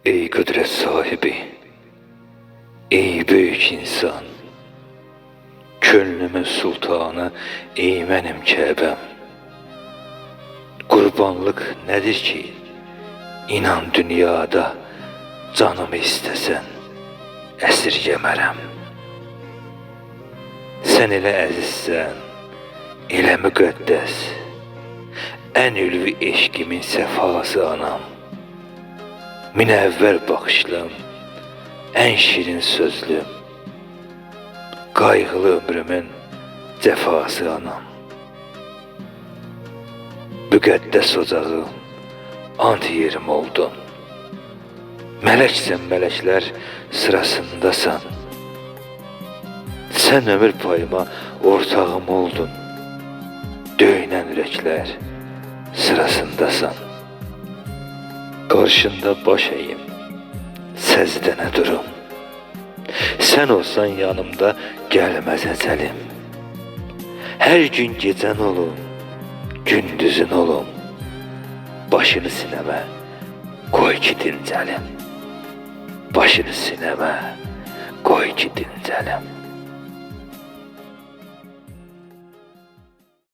Ey kudret sahibi, ey büyük insan, könlümün sultanı, ey mənim Kəbəm. Qurbanlıq nədir ki, inan dünyada canımı istəsən, əsirgəmərəm. Sən elə əzizsən, elə müqəddəs, ən ülvi eşqimin səfası anam. Minəvvər baxışlım, ən şirin sözlüm, qayğılı ömrümün cəfası anam. Müqəddəs ocağım, ant yerim oldun. Mələksən, mələklər sırasındasan. Sən ömür payıma ortağım oldun. Döyünən ürəklər sırasındasan. Qarşında baş əyim, səzdənə durum. Sən olsan yanımda gəlməz əcəlim. Hər gün gecən olum, gündüzün olum. Başını sinəmə qoy ki dincəlim. Başını sinəmə qoy ki dincəlim.